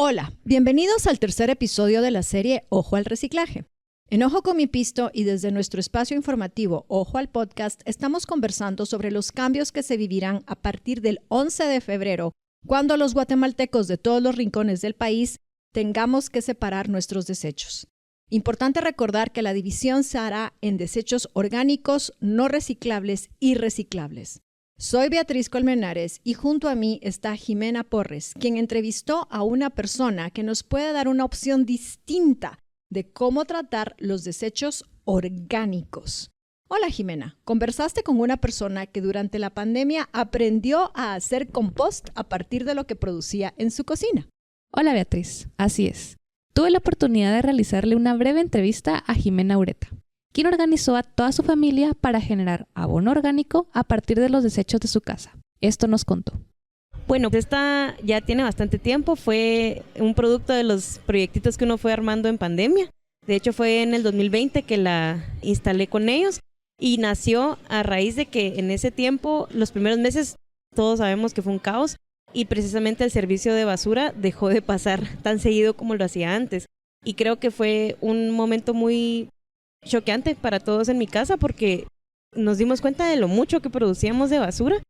Hola, bienvenidos al tercer episodio de la serie Ojo al Reciclaje. En Ojo con mi Pisto y desde nuestro espacio informativo Ojo al Podcast estamos conversando sobre los cambios que se vivirán a partir del 11 de febrero, cuando los guatemaltecos de todos los rincones del país tengamos que separar nuestros desechos. Importante recordar que la división se hará en desechos orgánicos, no reciclables y reciclables. Soy Beatriz Colmenares y junto a mí está Jimena Porres, quien entrevistó a una persona que nos puede dar una opción distinta de cómo tratar los desechos orgánicos. Hola Jimena, conversaste con una persona que durante la pandemia aprendió a hacer compost a partir de lo que producía en su cocina. Hola Beatriz, así es. Tuve la oportunidad de realizarle una breve entrevista a Jimena Ureta, quien organizó a toda su familia para generar abono orgánico a partir de los desechos de su casa. Esto nos contó. Bueno, esta ya tiene bastante tiempo, fue un producto de los proyectitos que uno fue armando en pandemia. De hecho fue en el 2020 que la instalé con ellos y nació a raíz de que en ese tiempo, los primeros meses, todos sabemos que fue un caos y precisamente el servicio de basura dejó de pasar tan seguido como lo hacía antes. Y creo que fue un momento muy choqueante para todos en mi casa porque nos dimos cuenta de lo mucho que producíamos de basura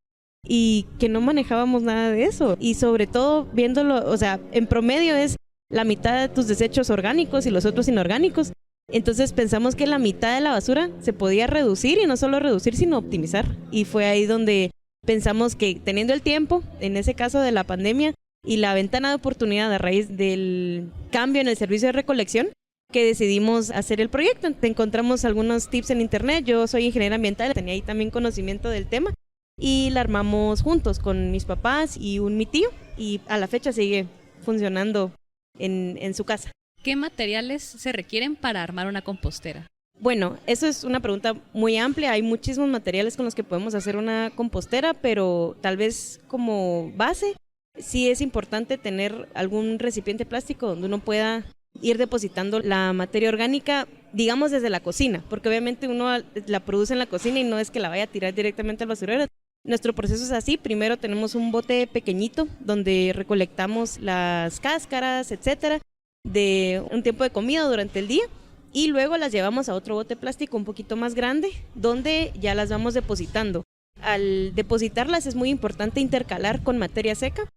y que no manejábamos nada de eso. Y sobre todo viéndolo, o sea, en promedio es la mitad de tus desechos orgánicos y los otros inorgánicos. Entonces pensamos que la mitad de la basura se podía reducir y no solo reducir, sino optimizar. Y fue ahí donde pensamos que teniendo el tiempo, en ese caso de la pandemia, y la ventana de oportunidad a raíz del cambio en el servicio de recolección, que decidimos hacer el proyecto. Encontramos algunos tips en internet, yo soy ingeniera ambiental, tenía ahí también conocimiento del tema, y la armamos juntos con mis papás y mi tío, y a la fecha sigue funcionando en su casa. ¿Qué materiales se requieren para armar una compostera? Bueno, eso es una pregunta muy amplia. Hay muchísimos materiales con los que podemos hacer una compostera, pero tal vez como base sí es importante tener algún recipiente plástico donde uno pueda ir depositando la materia orgánica, digamos desde la cocina, porque obviamente uno la produce en la cocina y no es que la vaya a tirar directamente al basurero. Nuestro proceso es así: primero tenemos un bote pequeñito donde recolectamos las cáscaras, etcétera, de un tiempo de comida durante el día. Y luego las llevamos a otro bote plástico un poquito más grande, donde ya las vamos depositando. Al depositarlas es muy importante intercalar con materia seca.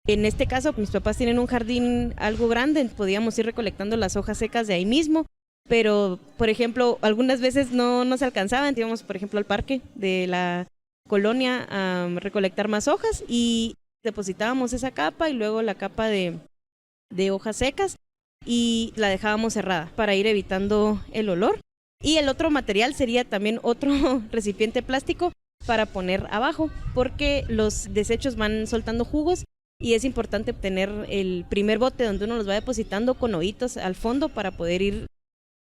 En este caso, mis papás tienen un jardín algo grande, podíamos ir recolectando las hojas secas de ahí mismo, pero, por ejemplo, algunas veces no nos alcanzaban, íbamos, por ejemplo, al parque de la colonia a recolectar más hojas y depositábamos esa capa y luego la capa de hojas secas, y la dejábamos cerrada para ir evitando el olor. Y el otro material sería también otro recipiente plástico para poner abajo, porque los desechos van soltando jugos y es importante tener el primer bote donde uno los va depositando con hoyitos al fondo para poder ir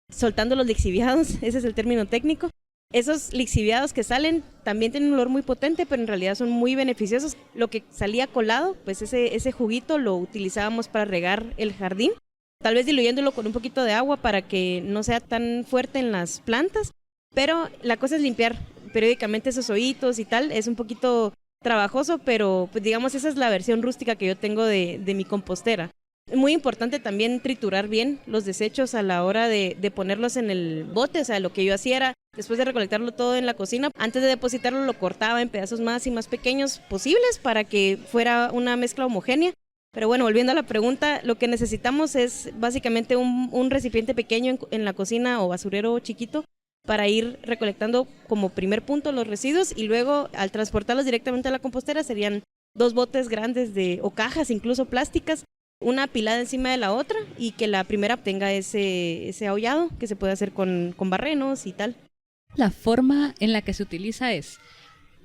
soltando los lixiviados, ese es el término técnico. Esos lixiviados que salen también tienen un olor muy potente, pero en realidad son muy beneficiosos. Lo que salía colado, pues ese juguito lo utilizábamos para regar el jardín, tal vez diluyéndolo con un poquito de agua para que no sea tan fuerte en las plantas, pero la cosa es limpiar periódicamente esos hoyitos y tal. Es un poquito trabajoso, pero pues digamos esa es la versión rústica que yo tengo de mi compostera. Muy importante también triturar bien los desechos a la hora de ponerlos en el bote. O sea, lo que yo hacía era, después de recolectarlo todo en la cocina, antes de depositarlo lo cortaba en pedazos más y más pequeños posibles para que fuera una mezcla homogénea. Pero bueno, volviendo a la pregunta, lo que necesitamos es básicamente un recipiente pequeño en la cocina o basurero chiquito para ir recolectando como primer punto los residuos, y luego al transportarlos directamente a la compostera serían 2 botes grandes o cajas incluso plásticas, una apilada encima de la otra, y que la primera tenga ese ahollado que se puede hacer con barrenos y tal. La forma en la que se utiliza es,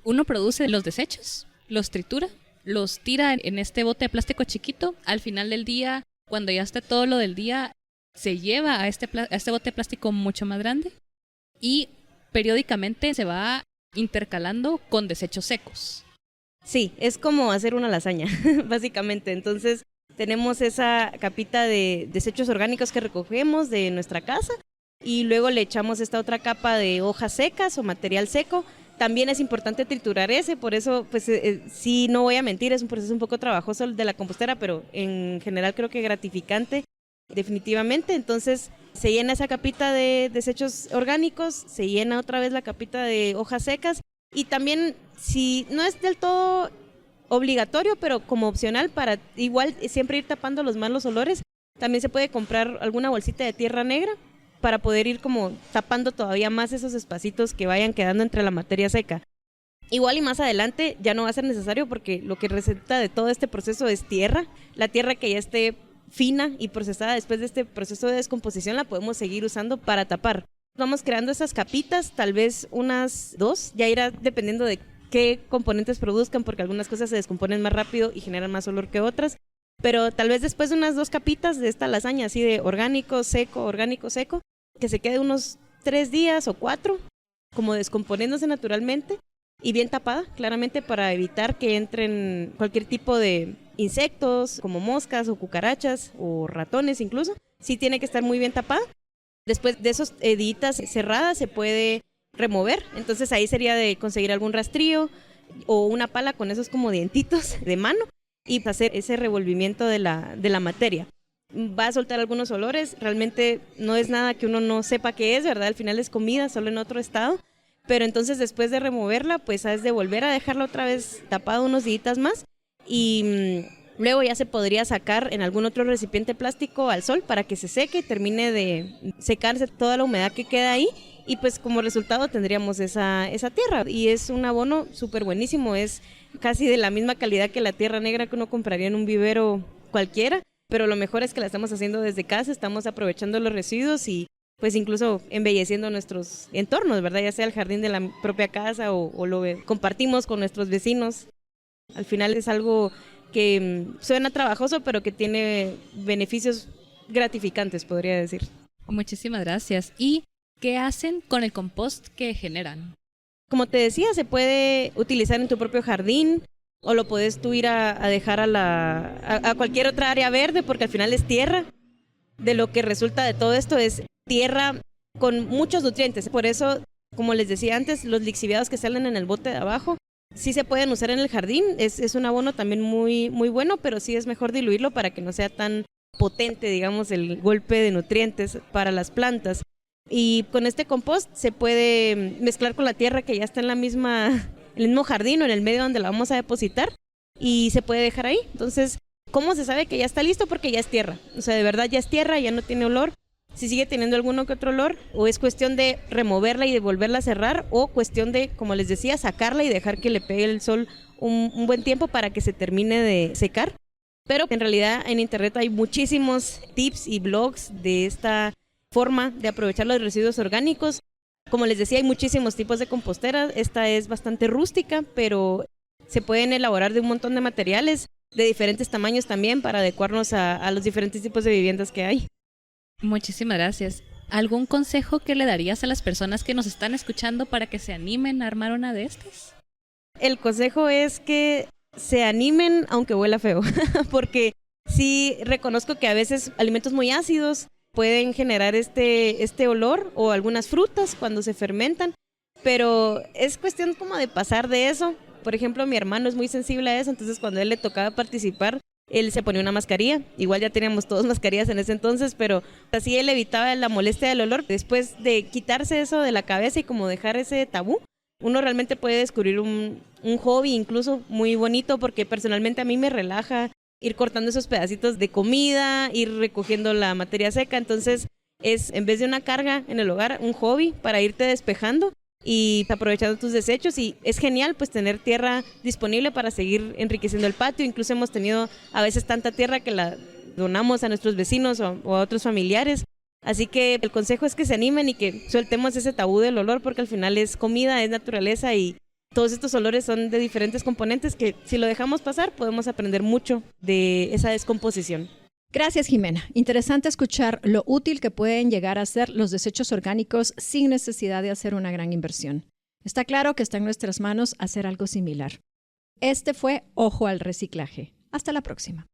uno produce los desechos, los tritura, los tira en este bote de plástico chiquito. Al final del día, cuando ya esté todo lo del día, se lleva a este bote de plástico mucho más grande y periódicamente se va intercalando con desechos secos. Sí, es como hacer una lasaña, básicamente. Entonces tenemos esa capita de desechos orgánicos que recogemos de nuestra casa y luego le echamos esta otra capa de hojas secas o material seco. También es importante triturar por eso, pues sí, no voy a mentir, es un proceso un poco trabajoso el de la compostera, pero en general creo que gratificante, definitivamente. Entonces se llena esa capita de desechos orgánicos, se llena otra vez la capita de hojas secas y también, si no es del todo obligatorio, pero como opcional para igual siempre ir tapando los malos olores, también se puede comprar alguna bolsita de tierra negra para poder ir como tapando todavía más esos espacitos que vayan quedando entre la materia seca. Igual y más adelante ya no va a ser necesario porque lo que resulta de todo este proceso es tierra. La tierra que ya esté fina y procesada después de este proceso de descomposición la podemos seguir usando para tapar. Vamos creando esas capitas, tal vez unas 2, ya irá dependiendo de qué componentes produzcan, porque algunas cosas se descomponen más rápido y generan más olor que otras, pero tal vez después de unas 2 capitas de esta lasaña así de orgánico, seco, que se quede unos 3 días o 4, como descomponiéndose naturalmente y bien tapada, claramente para evitar que entren cualquier tipo de insectos como moscas o cucarachas o ratones incluso. Sí tiene que estar muy bien tapada. Después de esos días cerradas se puede remover, entonces ahí sería de conseguir algún rastrillo o una pala con esos como dientitos de mano y hacer ese revolvimiento de la materia. Va a soltar algunos olores, realmente no es nada que uno no sepa qué es, ¿verdad? Al final es comida, solo en otro estado, pero entonces después de removerla, pues has de volver a dejarla otra vez tapada unos días más y luego ya se podría sacar en algún otro recipiente plástico al sol para que se seque, termine de secarse toda la humedad que queda ahí y pues como resultado tendríamos esa tierra y es un abono súper buenísimo, es casi de la misma calidad que la tierra negra que uno compraría en un vivero cualquiera, pero lo mejor es que la estamos haciendo desde casa, estamos aprovechando los residuos y pues incluso embelleciendo nuestros entornos, ¿verdad? Ya sea el jardín de la propia casa o lo compartimos con nuestros vecinos. Al final es algo que suena trabajoso, pero que tiene beneficios gratificantes, podría decir. Muchísimas gracias. ¿Y qué hacen con el compost que generan? Como te decía, se puede utilizar en tu propio jardín o lo puedes tú ir a dejar a cualquier otra área verde porque al final es tierra. De lo que resulta de todo esto es tierra con muchos nutrientes. Por eso, como les decía antes, los lixiviados que salen en el bote de abajo sí se pueden usar en el jardín. Es un abono también muy, muy bueno, pero sí es mejor diluirlo para que no sea tan potente, digamos, el golpe de nutrientes para las plantas. Y con este compost se puede mezclar con la tierra que ya está en el mismo jardín o en el medio donde la vamos a depositar y se puede dejar ahí. Entonces, ¿cómo se sabe que ya está listo? Porque ya es tierra. O sea, de verdad ya es tierra, ya no tiene olor. Si sigue teniendo alguno que otro olor, o es cuestión de removerla y de volverla a cerrar, o cuestión de, como les decía, sacarla y dejar que le pegue el sol un buen tiempo para que se termine de secar. Pero en realidad en internet hay muchísimos tips y blogs de esta forma de aprovechar los residuos orgánicos. Como les decía, hay muchísimos tipos de composteras. Esta es bastante rústica, pero se pueden elaborar de un montón de materiales de diferentes tamaños también para adecuarnos a los diferentes tipos de viviendas que hay. Muchísimas gracias. ¿Algún consejo que le darías a las personas que nos están escuchando para que se animen a armar una de estas? El consejo es que se animen aunque huela feo, porque sí reconozco que a veces alimentos muy ácidos pueden generar este olor o algunas frutas cuando se fermentan, pero es cuestión como de pasar de eso. Por ejemplo, mi hermano es muy sensible a eso, entonces cuando a él le tocaba participar, él se ponía una mascarilla, igual ya teníamos todos mascarillas en ese entonces, pero así él evitaba la molestia del olor. Después de quitarse eso de la cabeza y como dejar ese tabú, uno realmente puede descubrir un hobby incluso muy bonito, porque personalmente a mí me relaja ir cortando esos pedacitos de comida, ir recogiendo la materia seca, entonces es en vez de una carga en el hogar, un hobby para irte despejando y aprovechando tus desechos, y es genial pues tener tierra disponible para seguir enriqueciendo el patio. Incluso hemos tenido a veces tanta tierra que la donamos a nuestros vecinos o a otros familiares, así que el consejo es que se animen y que soltemos ese tabú del olor, porque al final es comida, es naturaleza y todos estos olores son de diferentes componentes que si lo dejamos pasar podemos aprender mucho de esa descomposición. Gracias, Jimena. Interesante escuchar lo útil que pueden llegar a ser los desechos orgánicos sin necesidad de hacer una gran inversión. Está claro que está en nuestras manos hacer algo similar. Este fue Ojo al Reciclaje. Hasta la próxima.